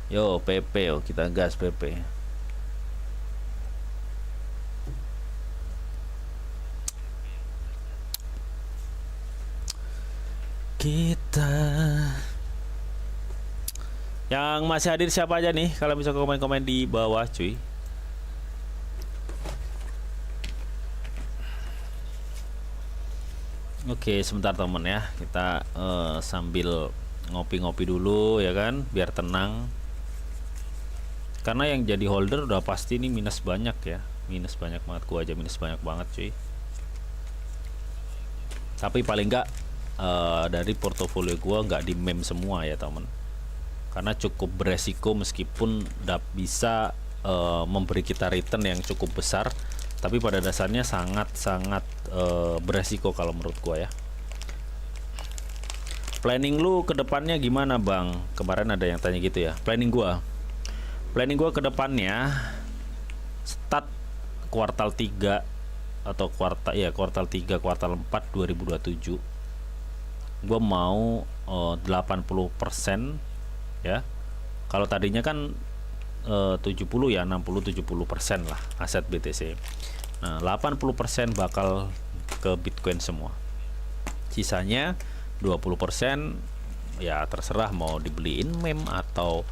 Yo PP, yo kita gas PP. Kita yang masih hadir siapa aja nih? Kalau bisa komen-komen di bawah, cuy. Oke, sebentar temen ya. Kita sambil ngopi-ngopi dulu ya kan, biar tenang. Karena yang jadi holder udah pasti ini minus banyak ya. Minus banyak banget, gua aja minus banyak banget, cuy. Tapi paling enggak dari portofolio gua nggak di meme semua ya, temen. Karena cukup beresiko meskipun bisa memberi kita return yang cukup besar, tapi pada dasarnya sangat-sangat beresiko kalau menurut gua ya. Planning lu ke depannya gimana, Bang? Kemarin ada yang tanya gitu ya. Planning gua ke depannya start kuartal 3 atau kuartal 3 kuartal 4 2027 gua mau 80% ya. Kalau tadinya kan 70 ya, 60-70% lah aset BTC. Nah, 80% bakal ke Bitcoin semua. Sisanya 20% ya terserah mau dibeliin meme atau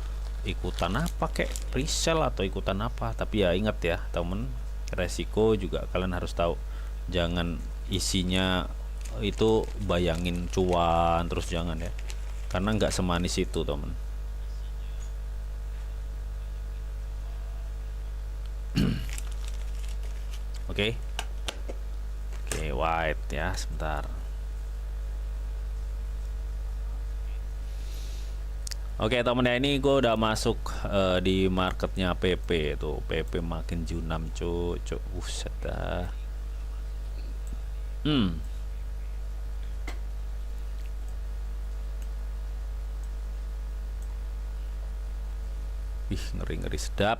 ikutan apa, kayak resell atau ikutan apa. Tapi ya ingat ya temen, resiko juga kalian harus tahu. Jangan isinya itu bayangin cuan terus, jangan ya, karena nggak semanis itu temen. Oke. Oke, white ya, sebentar. Oke temen ya, ini gue udah masuk di marketnya PP tuh. PP makin junam cuy, uset dah. Ih, ngeri-ngeri sedap.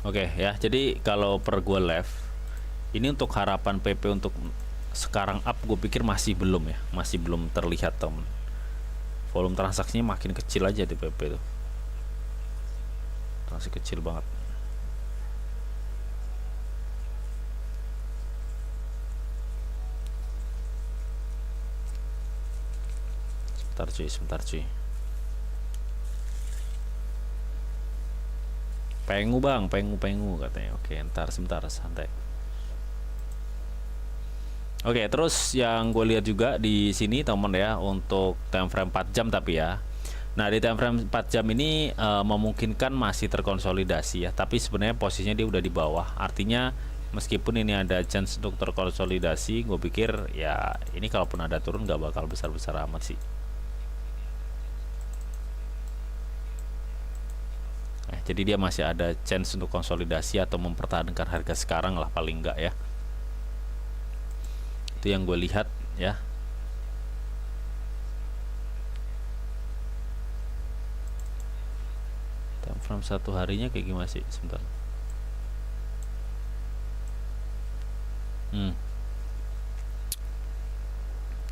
Oke ya, jadi kalau per gue left, ini untuk harapan PP untuk sekarang up, gue pikir masih belum ya, masih belum terlihat temen. Volume transaksinya makin kecil aja di PP tuh, masih kecil banget. Sebentar cuy. Pengu bang, pengu katanya. Oke, ntar sebentar, santai. Oke, terus yang gue lihat juga di sini temen ya, untuk time frame 4 jam tapi ya. Nah, di time frame 4 jam ini memungkinkan masih terkonsolidasi ya, tapi sebenarnya posisinya dia udah di bawah. Artinya meskipun ini ada chance untuk terkonsolidasi, gue pikir ya ini kalaupun ada turun nggak bakal besar-besar amat sih. Jadi dia masih ada chance untuk konsolidasi atau mempertahankan harga sekarang lah paling enggak ya. Itu yang gue lihat ya. Time frame satu harinya kayak gimana sih? Sebentar.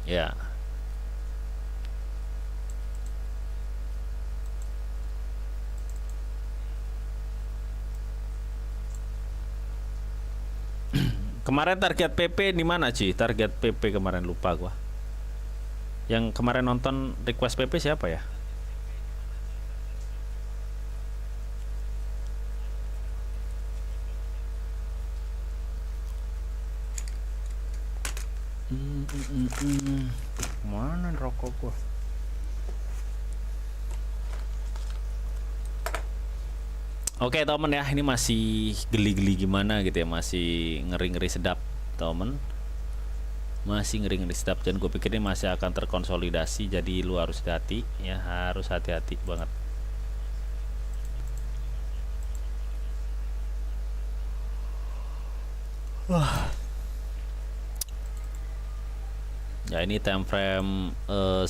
Ya. Kemarin target PP di mana sih? Target PP kemarin lupa gua. Yang kemarin nonton request PP siapa ya? Mana rokok gua? Oke temen ya, ini masih geli-geli gimana gitu ya, masih ngeri-ngeri sedap temen, masih ngeri-ngeri sedap, dan gue pikir ini masih akan terkonsolidasi, jadi lu harus hati-hati ya, harus hati-hati banget. Wah. Ya ini time frame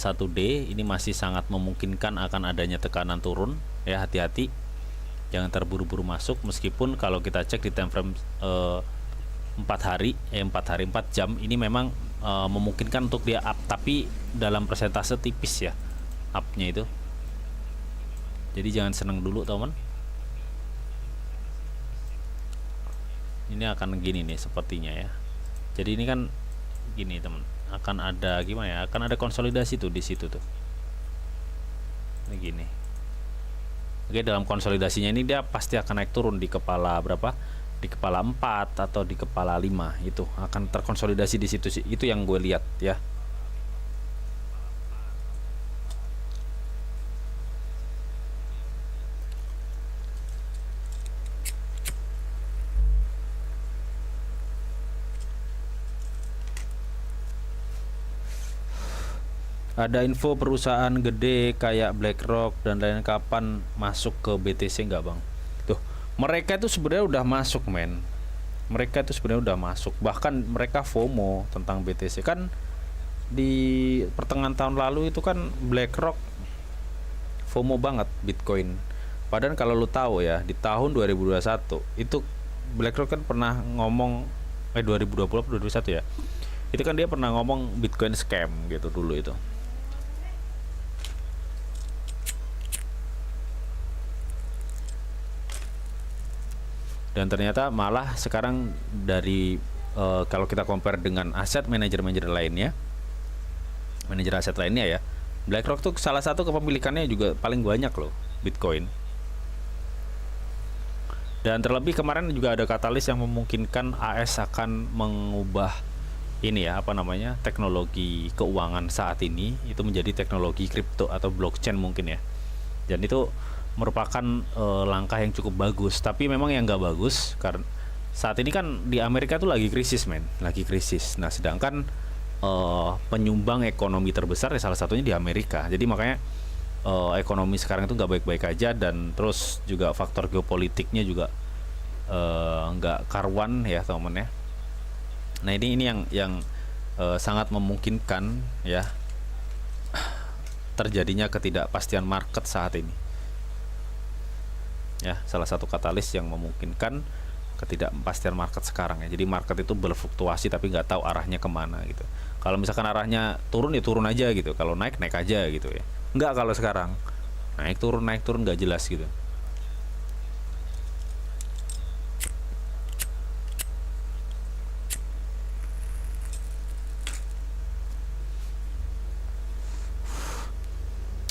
1D ini masih sangat memungkinkan akan adanya tekanan turun ya, hati-hati. Jangan terburu-buru masuk, meskipun kalau kita cek di time frame 4 hari 4 jam ini memang memungkinkan untuk dia up, tapi dalam persentase tipis ya upnya itu. Jadi jangan seneng dulu teman. Ini akan gini nih sepertinya ya. Jadi ini kan gini teman, akan ada gimana ya, akan ada konsolidasi tuh di situ tuh. Ini gini. Oke, dalam konsolidasinya ini dia pasti akan naik turun di kepala berapa? Di kepala 4 atau di kepala 5, itu akan terkonsolidasi di situ sih. Itu yang gue lihat ya. Ada info perusahaan gede kayak BlackRock dan lain kapan masuk ke BTC nggak bang? Tuh, mereka itu sebenarnya udah masuk men. Mereka itu sebenarnya udah masuk. Bahkan mereka FOMO tentang BTC kan di pertengahan tahun lalu itu kan BlackRock FOMO banget Bitcoin. Padahal kalau lu tahu ya di tahun 2021 itu BlackRock kan pernah ngomong 2020 atau 2021 ya. Itu kan dia pernah ngomong Bitcoin scam gitu dulu itu. Dan ternyata malah sekarang dari kalau kita compare dengan aset manajer lainnya, manajer aset lainnya ya, BlackRock tuh salah satu kepemilikannya juga paling banyak loh Bitcoin. Dan terlebih kemarin juga ada katalis yang memungkinkan AS akan mengubah ini ya, apa namanya, teknologi keuangan saat ini itu menjadi teknologi kripto atau blockchain mungkin ya. Dan itu merupakan langkah yang cukup bagus, tapi memang yang nggak bagus karena saat ini kan di Amerika tuh lagi krisis men, lagi krisis. Nah sedangkan penyumbang ekonomi terbesar ya salah satunya di Amerika, jadi makanya ekonomi sekarang itu nggak baik-baik aja, dan terus juga faktor geopolitiknya juga nggak karuan ya teman-teman ya. Nah ini yang sangat memungkinkan ya terjadinya ketidakpastian market saat ini. Ya, salah satu katalis yang memungkinkan ketidakpastian market sekarang ya. Jadi market itu berfluktuasi tapi nggak tahu arahnya kemana gitu. Kalau misalkan arahnya turun ya turun aja gitu. Kalau naik naik aja gitu ya. Nggak kalau sekarang naik turun nggak jelas gitu.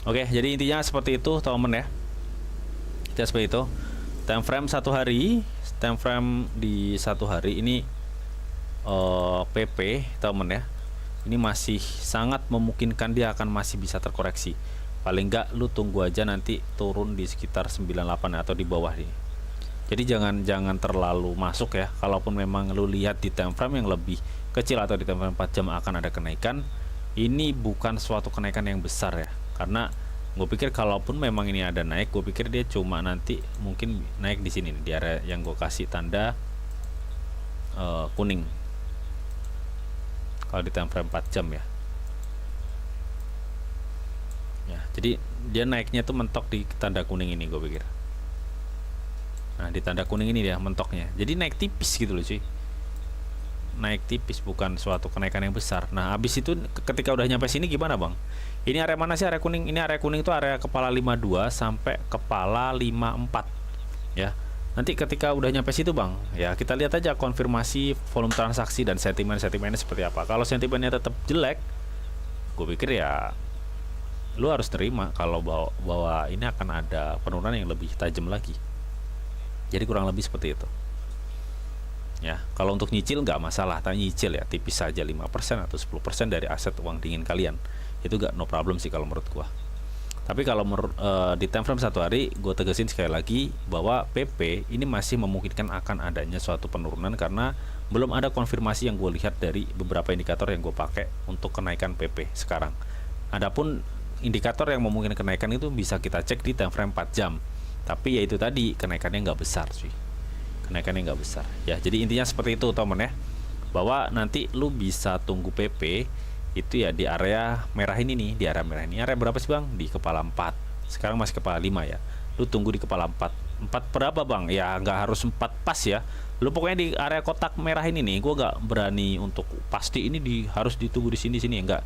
Oke, jadi intinya seperti itu teman-teman ya. Seperti itu. Time frame 1 hari, time frame di 1 hari ini PP teman ya. Ini masih sangat memungkinkan dia akan masih bisa terkoreksi. Paling enggak lu tunggu aja nanti turun di sekitar 98 atau di bawah nih. Jadi jangan terlalu masuk ya. Kalaupun memang lu lihat di time frame yang lebih kecil atau di time frame 4 jam akan ada kenaikan, ini bukan suatu kenaikan yang besar ya. Karena gue pikir kalaupun memang ini ada naik, gue pikir dia cuma nanti mungkin naik di sini nih, di area yang gue kasih tanda kuning. Kalau di time frame 4 jam ya. Ya, jadi dia naiknya tuh mentok di tanda kuning ini gue pikir. Nah, di tanda kuning ini dia mentoknya. Jadi naik tipis gitu loh cuy. Naik tipis, bukan suatu kenaikan yang besar. Nah, habis itu ketika udah nyampe sini gimana, Bang? Ini area mana sih area kuning? Ini area kuning itu area kepala 52 sampai kepala 54 ya. Nanti ketika udah nyampe situ Bang, ya kita lihat aja konfirmasi volume transaksi dan sentimennya seperti apa. Kalau sentimennya tetap jelek, gue pikir ya lu harus terima kalau bahwa ini akan ada penurunan yang lebih tajam lagi. Jadi kurang lebih seperti itu. Ya, kalau untuk nyicil nggak masalah, tapi nyicil ya tipis saja 5% atau 10% dari aset uang dingin kalian. Itu gak no problem sih kalau menurut gua. Tapi kalau di time frame 1 hari, gue tegasin sekali lagi bahwa PP ini masih memungkinkan akan adanya suatu penurunan karena belum ada konfirmasi yang gue lihat dari beberapa indikator yang gue pakai untuk kenaikan PP sekarang. Adapun indikator yang memungkinkan kenaikan itu bisa kita cek di time frame 4 jam. Tapi ya itu tadi, kenaikannya nggak besar sih. Kenaikannya nggak besar. Ya, jadi intinya seperti itu teman ya. Bahwa nanti lu bisa tunggu PP itu ya di area merah ini nih, di area merah ini. Area berapa sih Bang? Di kepala 4. Sekarang masih kepala 5 ya. lu tunggu di kepala 4. 4 berapa bang? Ya nggak harus 4 pas ya, lu pokoknya di area kotak merah ini nih, gua nggak berani untuk pasti ini harus ditunggu di sini enggak,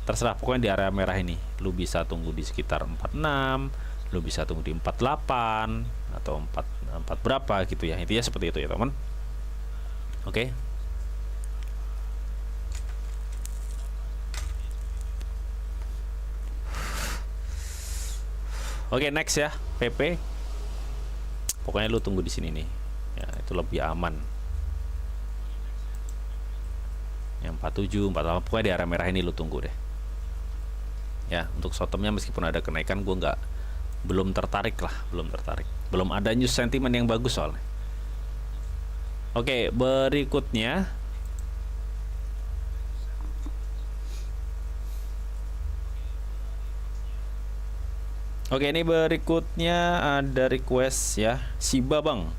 terserah, pokoknya di area merah ini lu bisa tunggu di sekitar 46, lu bisa tunggu di 48 atau 4 berapa gitu ya, intinya seperti itu ya teman. Oke. Oke, next ya, PP. Pokoknya lu tunggu di sini nih. Ya, itu lebih aman. Yang 47, 48, pokoknya di area merah ini lu tunggu deh. Ya, untuk short-termnya meskipun ada kenaikan, gue belum tertarik lah, belum tertarik. Belum ada news sentiment yang bagus soalnya. Oke, berikutnya Oke, ini berikutnya ada request ya, Shiba bang.